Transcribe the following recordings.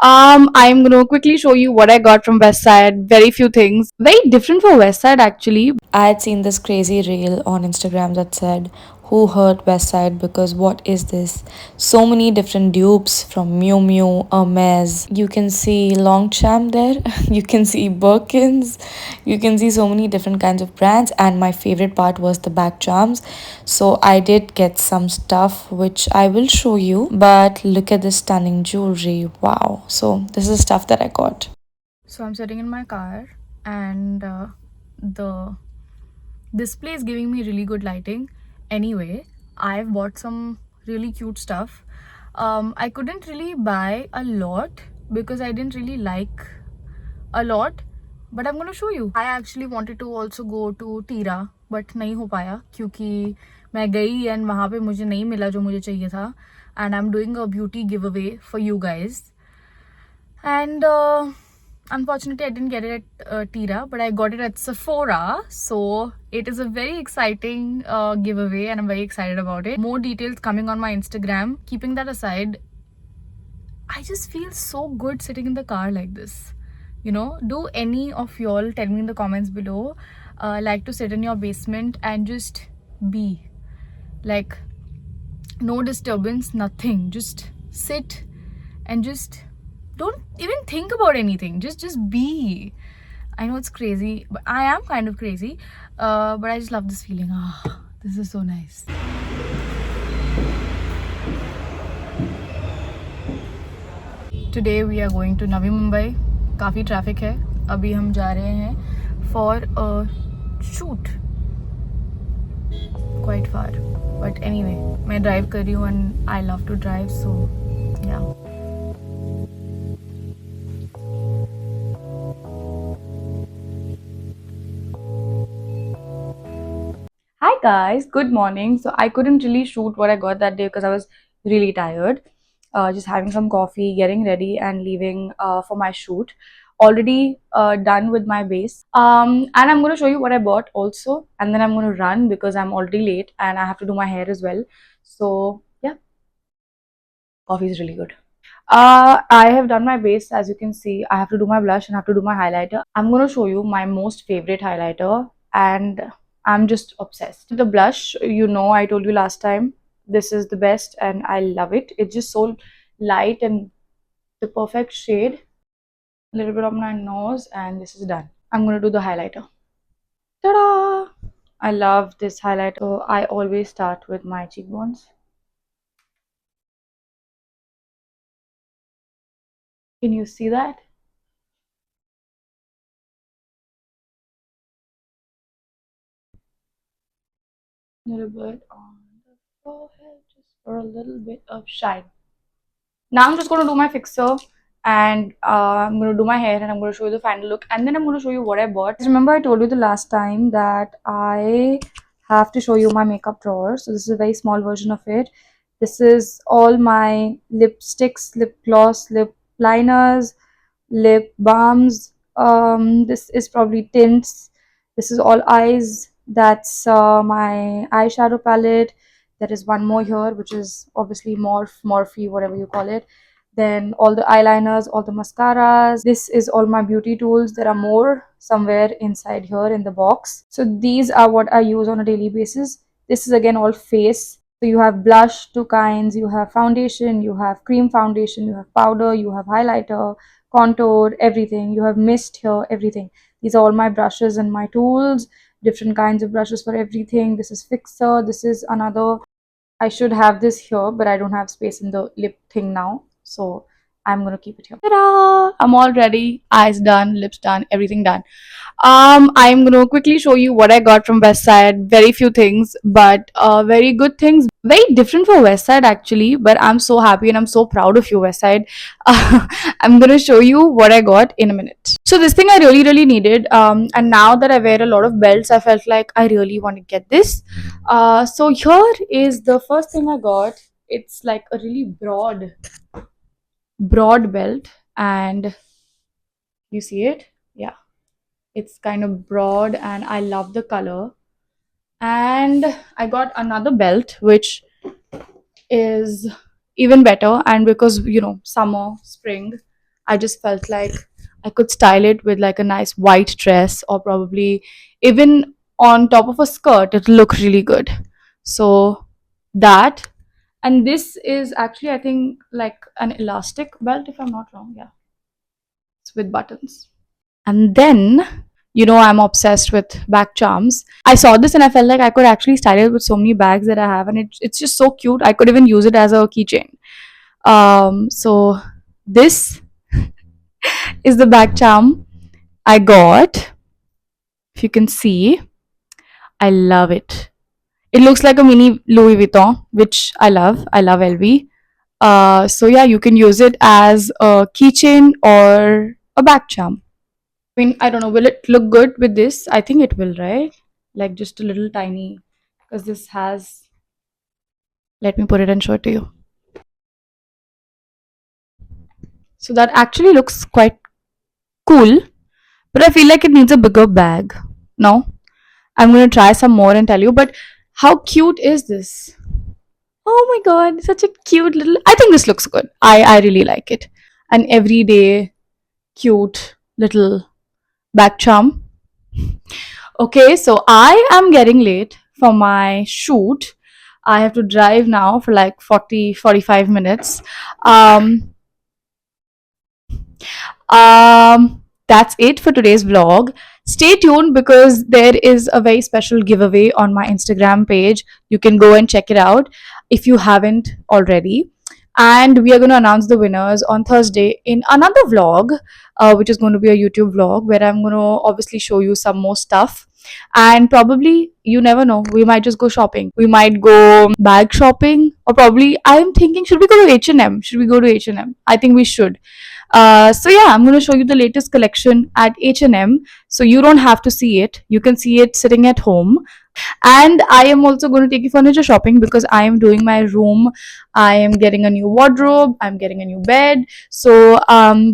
I'm gonna quickly show you what I got from Westside. Very few things. Very different for Westside actually. I had seen this crazy reel on Instagram that said, "Who hurt Westside? Because what is this? So many different dupes from Miu Miu, Hermes. You can see Longchamp there. You can see Birkins. You can see so many different kinds of brands. And my favorite part was the back charms. So I did get some stuff which I will show you. But look at this stunning jewelry. Wow. So this is stuff that I got. So I'm sitting in my car and the display is giving me really good lighting. Anyway, I've bought some really cute stuff. I couldn't really buy a lot because I didn't really like a lot, but I'm gonna show you. I actually wanted to also go to Tira, but नहीं हो पाया क्योंकि मैं गई and वहाँ पे मुझे नहीं मिला जो मुझे चाहिए था. And I'm doing a beauty giveaway for you guys. And unfortunately I didn't get it at Tira, but I got it at Sephora. So it is a very exciting giveaway and I'm very excited about it. More details coming on my Instagram. Keeping that aside, I just feel so good sitting in the car like this. You know, do any of y'all, tell me in the comments below, like to sit in your basement and just be like, no disturbance, nothing, just sit and just don't even think about anything, just be. I know it's crazy, but I am kind of crazy, but I just love this feeling. This is so nice. Today we are going to Navi Mumbai. काफ़ी traffic है. अभी हम जा रहे हैं for a shoot quite far, but anyway मैं drive कर रही हूँ and I love to drive, so yeah. Hi guys, good morning. So I couldn't really shoot what I got that day because I was really tired. Just having some coffee, getting ready, and leaving for my shoot. Already done with my base. And I'm gonna show you what I bought also, and then I'm gonna run because I'm already late and I have to do my hair as well. So yeah, coffee is really good. I have done my base. As you can see, I have to do my blush and I have to do my highlighter. I'm gonna show you my most favorite highlighter, and I'm just obsessed. The blush, you know, I told you last time, this is the best and I love it. It's just so light and the perfect shade. A little bit on my nose and this is done. I'm gonna do the highlighter. Ta-da! I love this highlighter. So I always start with my cheekbones. Can you see that? A little bit on the forehead just for a little bit of shine. Now I'm just going to do my fixer and I'm going to do my hair and I'm going to show you the final look and then I'm going to show you what I bought. Remember I told you the last time that I have to show you my makeup drawer. So this is a very small version of it. This is all my lipsticks, lip gloss, lip liners, lip balms. This is probably tints. This is all eyes. That's my eyeshadow palette. There is one more here, which is obviously Morphe, whatever you call it. Then all the eyeliners, all the mascaras. This is all my beauty tools. There are more somewhere inside here in the box. So these are what I use on a daily basis. This is again all face. So you have blush, two kinds. You have foundation, you have cream foundation, you have powder, you have highlighter, contour, everything. You have mist here, everything. These are all my brushes and my tools. Different kinds of brushes for everything. This is fixer. This is another. I should have this here, but I don't have space in the lip thing now. So I'm gonna keep it here. Ta-da! I'm all ready. Eyes done, lips done, everything done. I'm gonna quickly show you what I got from Westside. Very few things, but very good things. Very different for Westside actually. But I'm so happy and I'm so proud of you, Westside. I'm gonna show you what I got in a minute. So this thing I really needed. And now that I wear a lot of belts, I felt like I really want to get this. So here is the first thing I got. It's like a really broad belt, and you see it? Yeah, it's kind of broad and I love the color. And I got another belt which is even better, and because you know, summer, spring, I just felt like I could style it with like a nice white dress, or probably even on top of a skirt. It'll look really good. So that, and this is actually, I think, like an elastic belt, if I'm not wrong. Yeah, it's with buttons. And then, I'm obsessed with bag charms. I saw this and I felt like I could actually style it with so many bags that I have, and it's just so cute. I could even use it as a keychain. So this is the bag charm I got. If you can see, I love it. It looks like a mini Louis Vuitton, which I love. I love LV. So yeah, you can use it as a keychain or a bag charm. I mean, I don't know, will it look good with this? I think it will, right? Like just a little tiny, because this has, let me put it and show it to you. So that actually looks quite cool, but I feel like it needs a bigger bag. No? I'm gonna try some more and tell you, but how cute is this? Oh my god, such a cute little. I think this looks good. I really like it. An everyday cute little bag charm. Okay, so I am getting late for my shoot. I have to drive now for like 40-45 minutes. Um that's it for today's vlog. Stay tuned because there is a very special giveaway on my Instagram page. You can go and check it out if you haven't already. And we are going to announce the winners on Thursday in another vlog, which is going to be a YouTube vlog where I'm going to obviously show you some more stuff. And probably, you never know, we might just go shopping. We might go bag shopping, or probably I'm thinking, should we go to H&M? Should we go to H&M? I think we should. So yeah, I'm going to show you the latest collection at H&M, so you don't have to see it. You can see it sitting at home. And I am also going to take you furniture shopping because I am doing my room. I am getting a new wardrobe, I'm getting a new bed. So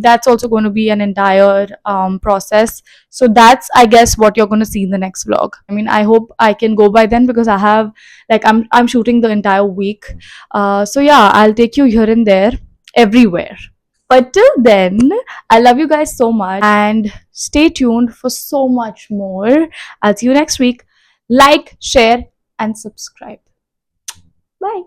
that's also going to be an entire process. So that's, I guess, what you're going to see in the next vlog. I mean, I hope I can go by then, because I have, like, I'm shooting the entire week. So yeah, I'll take you here and there, everywhere. But till then, I love you guys so much, and stay tuned for so much more. I'll see you next week. Like, share, and subscribe. Bye.